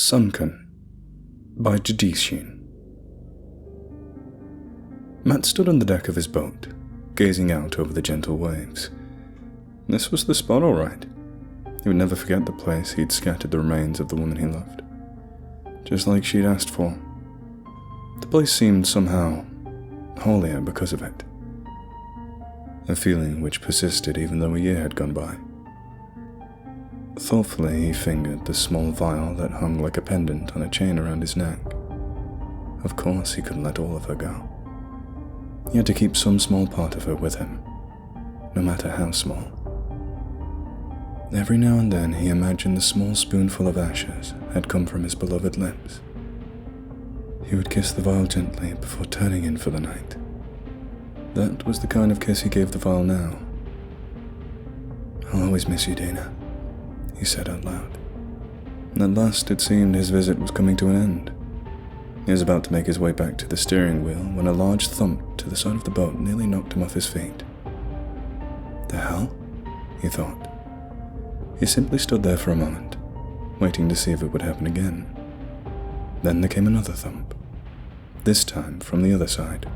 Sunken by Jdeschene. Matt stood on the deck of his boat, gazing out over the gentle waves. This was the spot, all right. He would never forget the place he'd scattered the remains of the woman he loved, just like she'd asked for. The place seemed somehow holier because of it, a feeling which persisted even though a year had gone by. Thoughtfully, he fingered the small vial that hung like a pendant on a chain around his neck. Of course, he couldn't let all of her go. He had to keep some small part of her with him, no matter how small. Every now and then, he imagined the small spoonful of ashes had come from his beloved lips. He would kiss the vial gently before turning in for the night. That was the kind of kiss he gave the vial now. "I'll always miss you, Dana," he said out loud. And at last it seemed his visit was coming to an end. He was about to make his way back to the steering wheel when a large thump to the side of the boat nearly knocked him off his feet. The hell? He thought. He simply stood there for a moment, waiting to see if it would happen again. Then there came another thump, this time from the other side.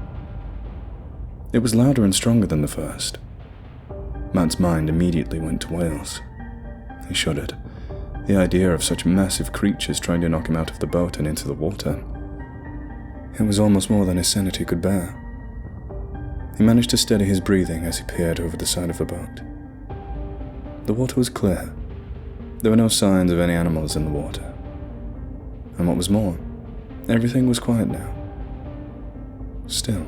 It was louder and stronger than the first. Matt's mind immediately went to Wales. He shuddered. The idea of such massive creatures trying to knock him out of the boat and into the water. It was almost more than his sanity could bear. He managed to steady his breathing as he peered over the side of the boat. The water was clear. There were no signs of any animals in the water. And what was more, everything was quiet now. Still.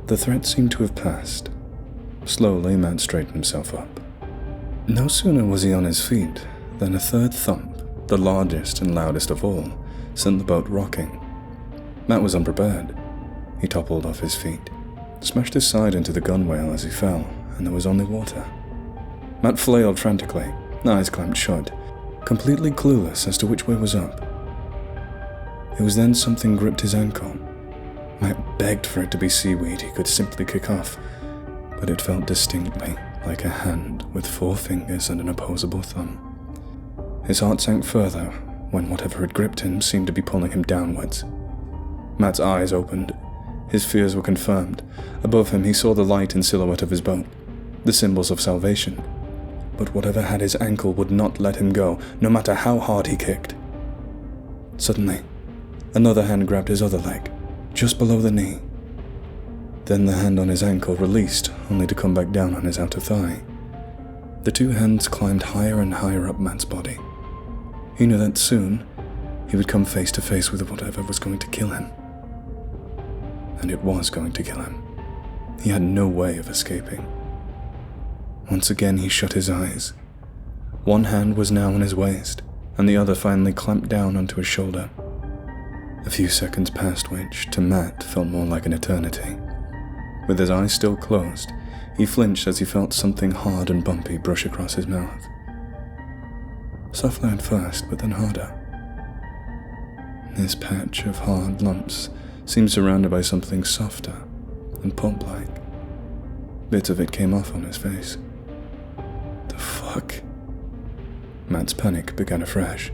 The threat seemed to have passed. Slowly, Matt straightened himself up. No sooner was he on his feet than a third thump, the largest and loudest of all, sent the boat rocking. Matt was unprepared. He toppled off his feet, smashed his side into the gunwale as he fell, and there was only water. Matt flailed frantically, eyes clamped shut, completely clueless as to which way was up. It was then something gripped his ankle. Matt begged for it to be seaweed he could simply kick off, but it felt distinctly like a hand with 4 fingers and an opposable thumb. His heart sank further when whatever had gripped him seemed to be pulling him downwards. Matt's eyes opened. His fears were confirmed. Above him he saw the light and silhouette of his boat, the symbols of salvation. But whatever had his ankle would not let him go, no matter how hard he kicked. Suddenly, another hand grabbed his other leg, just below the knee. Then the hand on his ankle released, only to come back down on his outer thigh. The 2 hands climbed higher and higher up Matt's body. He knew that soon he would come face to face with whatever was going to kill him. And it was going to kill him. He had no way of escaping. Once again he shut his eyes. One hand was now on his waist, and the other finally clamped down onto his shoulder. A few seconds passed which, to Matt, felt more like an eternity. With his eyes still closed, he flinched as he felt something hard and bumpy brush across his mouth. Softly at first, but then harder. This patch of hard lumps seemed surrounded by something softer and pulp-like. Bits of it came off on his face. The fuck? Matt's panic began afresh.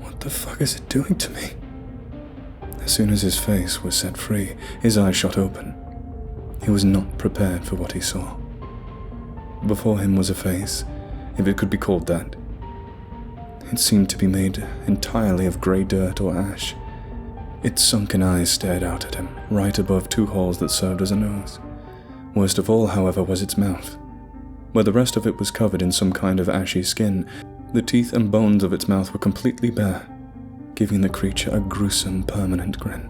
What the fuck is it doing to me? As soon as his face was set free, his eyes shot open. He was not prepared for what he saw. Before him was a face, if it could be called that. It seemed to be made entirely of grey dirt or ash. Its sunken eyes stared out at him, right above 2 holes that served as a nose. Worst of all, however, was its mouth. Where the rest of it was covered in some kind of ashy skin, the teeth and bones of its mouth were completely bare, giving the creature a gruesome, permanent grin.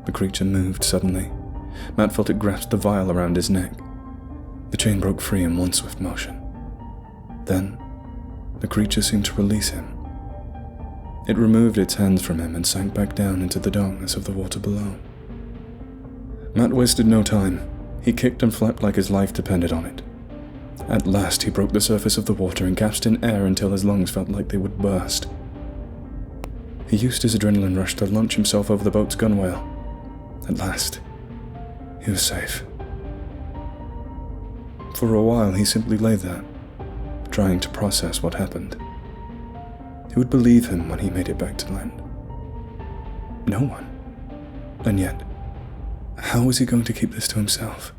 The creature moved suddenly. Matt felt it grasp the vial around his neck. The chain broke free in one swift motion. Then, the creature seemed to release him. It removed its hands from him and sank back down into the darkness of the water below. Matt wasted no time. He kicked and flapped like his life depended on it. At last, he broke the surface of the water and gasped in air until his lungs felt like they would burst. He used his adrenaline rush to launch himself over the boat's gunwale. At last, he was safe. For a while, he simply lay there, trying to process what happened. Who would believe him when he made it back to land? No one. And yet, how was he going to keep this to himself?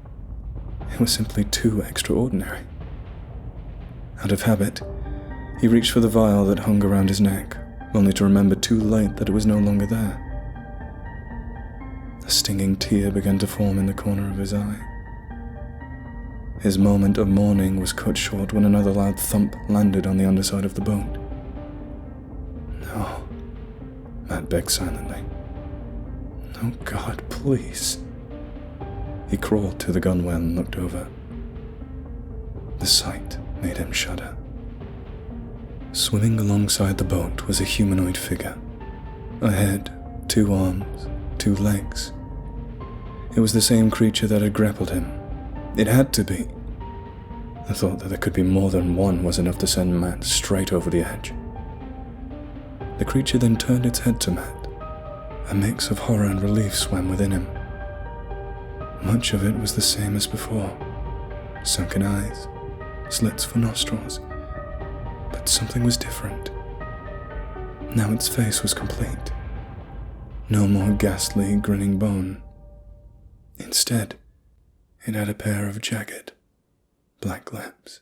It was simply too extraordinary. Out of habit, he reached for the vial that hung around his neck, only to remember too late that it was no longer there. A stinging tear began to form in the corner of his eye. His moment of mourning was cut short when another loud thump landed on the underside of the boat. No, Matt begged silently. Oh God, please. He crawled to the gunwale and looked over. The sight made him shudder. Swimming alongside the boat was a humanoid figure. A head, 2 arms, 2 legs. It was the same creature that had grappled him. It had to be. The thought that there could be more than one was enough to send Matt straight over the edge. The creature then turned its head to Matt. A mix of horror and relief swam within him. Much of it was the same as before. Sunken eyes, slits for nostrils. But something was different. Now its face was complete. No more ghastly, grinning bone. Instead, it had a pair of jagged, black lips.